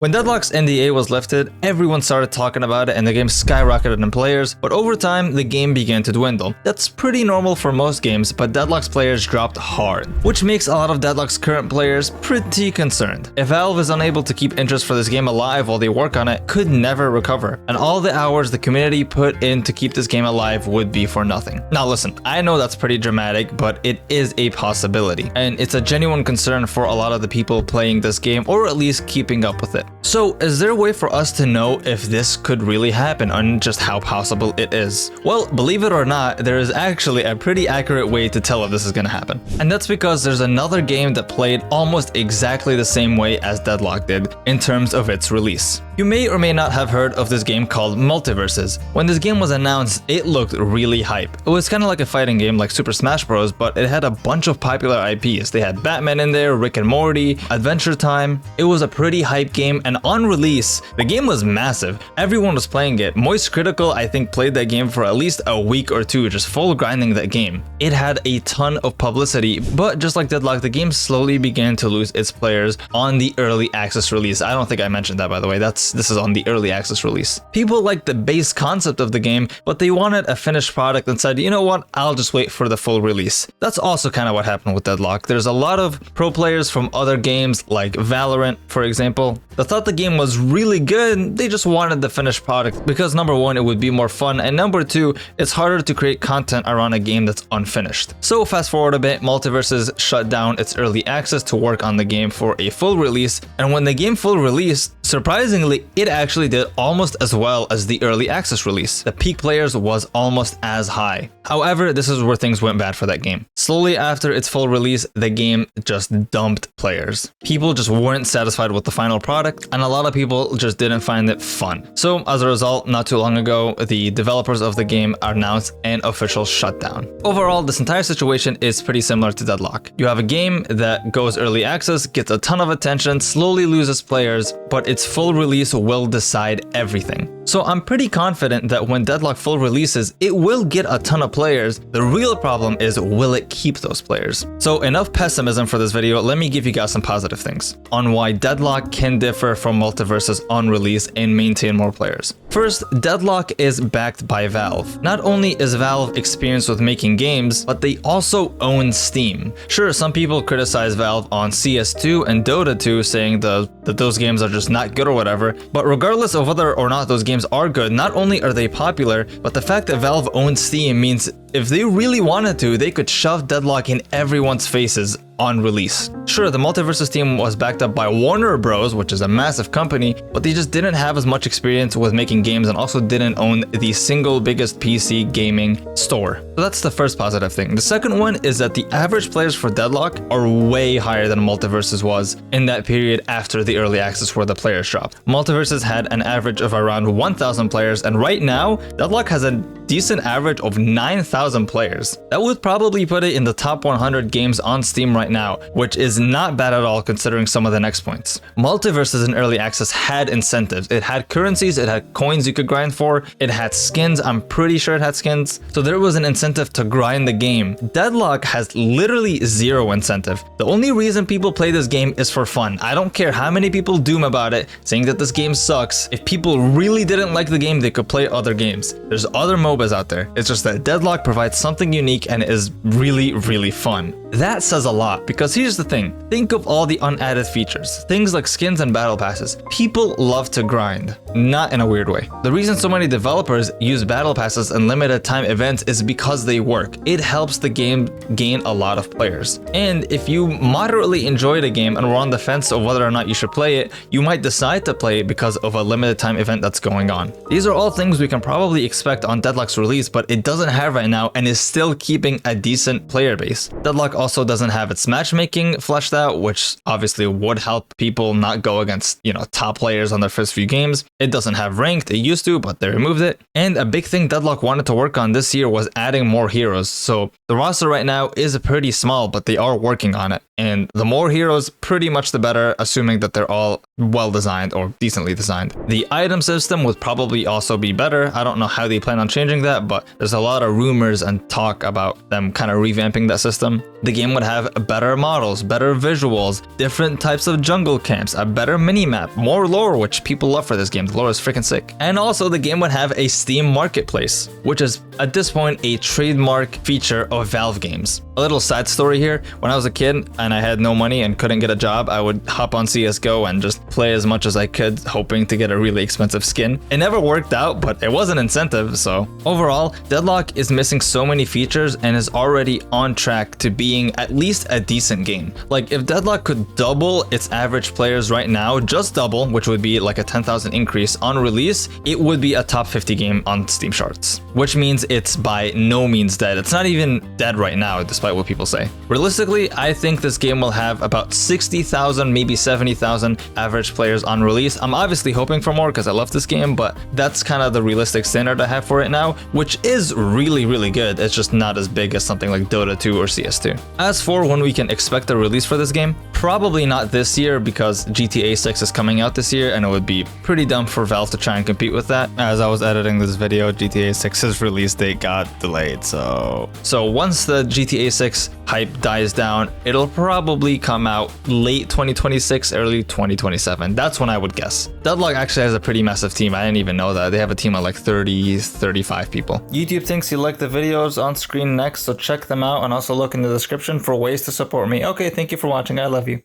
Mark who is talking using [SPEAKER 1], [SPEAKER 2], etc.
[SPEAKER 1] When Deadlock's NDA was lifted, everyone started talking about it and the game skyrocketed in players, but over time, the game began to dwindle. That's pretty normal for most games, but Deadlock's players dropped hard, which makes a lot of Deadlock's current players pretty concerned. If Valve is unable to keep interest for this game alive while they work on it, could never recover, and all the hours the community put in to keep this game alive would be for nothing. Now listen, I know that's pretty dramatic, but it is a possibility, and it's a genuine concern for a lot of the people playing this game, or at least keeping up with it. So, is there a way for us to know if this could really happen and just how possible it is? Well, believe it or not, there is actually a pretty accurate way to tell if this is gonna happen. And that's because there's another game that played almost exactly the same way as Deadlock did in terms of its release. You may or may not have heard of this game called Multiversus. When this game was announced, it looked really hype. It was kind of like a fighting game like Super Smash Bros, but it had a bunch of popular IPs. They had Batman in there, Rick and Morty, Adventure Time. It was a pretty hype game, and on release, the game was massive. Everyone was playing it. Moist Critical, I think, played that game for at least a week or two, just full grinding that game. It had a ton of publicity, but just like Deadlock, the game slowly began to lose its players on the early access release. I don't think I mentioned that, by the way. This is on the early access release. People liked the base concept of the game, but they wanted a finished product and said, you know what, I'll just wait for the full release. That's also kind of what happened with Deadlock. There's a lot of pro players from other games like Valorant, for example, that thought the game was really good. They just wanted the finished product because number one, it would be more fun, and number two, it's harder to create content around a game that's unfinished. So fast forward a bit, Multiversus shut down its early access to work on the game for a full release, and when the game full released, surprisingly, it actually did almost as well as the early access release. The peak players was almost as high. However, this is where things went bad for that game. Slowly after its full release, the game just dumped players. People just weren't satisfied with the final product, and a lot of people just didn't find it fun. So as a result, not too long ago, the developers of the game announced an official shutdown. Overall, this entire situation is pretty similar to Deadlock. You have a game that goes early access, gets a ton of attention, slowly loses players, but its full release will decide everything. So I'm pretty confident that when Deadlock full releases, it will get a ton of players. The real problem is, will it keep those players? So enough pessimism for this video, let me give you guys some positive things on why Deadlock can differ from Multiversus on release and maintain more players. First, Deadlock is backed by Valve. Not only is Valve experienced with making games, but they also own Steam. Sure, some people criticize Valve on CS2 and Dota 2, saying that those games are just not good or whatever, but regardless of whether or not those games are good, not only are they popular, but the fact that Valve owns Steam means if they really wanted to, they could shove Deadlock in everyone's faces on release. Sure, the Multiversus team was backed up by Warner Bros, which is a massive company, but they just didn't have as much experience with making games and also didn't own the single biggest PC gaming store. So that's the first positive thing. The second one is that the average players for Deadlock are way higher than Multiversus was in that period after the early access where the players dropped. Multiversus had an average of around 1,000 players, and right now, Deadlock has a decent average of 9,000 players. That would probably put it in the top 100 games on Steam right now, which is not bad at all considering some of the next points. Multiversus in early access had incentives. It had currencies, it had coins you could grind for, it had skins, I'm pretty sure it had skins, so there was an incentive to grind the game. Deadlock has literally zero incentive. The only reason people play this game is for fun. I don't care how many people doom about it, saying that this game sucks. If people really didn't like the game, they could play other games. There's other MOBAs out there. It's just that Deadlock provides something unique and is really, really fun. That says a lot, because here's the thing. Think of all the unadded features. Things like skins and battle passes. People love to grind, not in a weird way. The reason so many developers use battle passes and limited time events is because they work. It helps the game gain a lot of players. And if you moderately enjoyed a game and were on the fence of whether or not you should play it, you might decide to play it because of a limited time event that's going on. These are all things we can probably expect on Deadlock's release, but it doesn't have right now and is still keeping a decent player base. Deadlock also doesn't have its matchmaking fleshed out, which obviously would help people not go against, top players on their first few games. It doesn't have ranked. It used to, but they removed it. And a big thing Deadlock wanted to work on this year was adding more heroes. So the roster right now is pretty small, but they are working on it. and the more heroes, pretty much the better, assuming that they're all well designed or decently designed. The item system would probably also be better. I don't know how they plan on changing that, but there's a lot of rumors and talk about them kind of revamping that system. The game would have better models, better visuals, different types of jungle camps, a better minimap, more lore, which people love for this game. The lore is freaking sick. And also the game would have a Steam marketplace, which is at this point a trademark feature of Valve games. A little side story here, when I was a kid and I had no money and couldn't get a job, I would hop on CSGO and just play as much as I could, hoping to get a really expensive skin. It never worked out, but it was an incentive, so. Overall, Deadlock is missing so many features and is already on track to being at least a decent game. Like, if Deadlock could double its average players right now, just double, which would be like a 10,000 increase on release, it would be a top 50 game on Steam charts, which means it's by no means dead. It's not even dead right now, despite what people say. Realistically, I think this game will have about 60,000, maybe 70,000 average players on release. I'm obviously hoping for more because I love this game, but that's kind of the realistic standard I have for it now, which is really, really good. It's just not as big as something like Dota 2 or CS2. As for when we can expect a release for this game, probably not this year because GTA 6 is coming out this year and it would be pretty dumb for Valve to try and compete with that. As I was editing this video, GTA 6's release date got delayed, so once the GTA 6 hype dies down, it'll probably come out late 2026, early 2027. That's when I would guess. Deadlock actually has a pretty massive team. I didn't even know that. They have a team of like 30, 35 people. YouTube thinks you like the videos on screen next, so check them out and also look in the description for ways to support me. Okay, thank you for watching. I love you.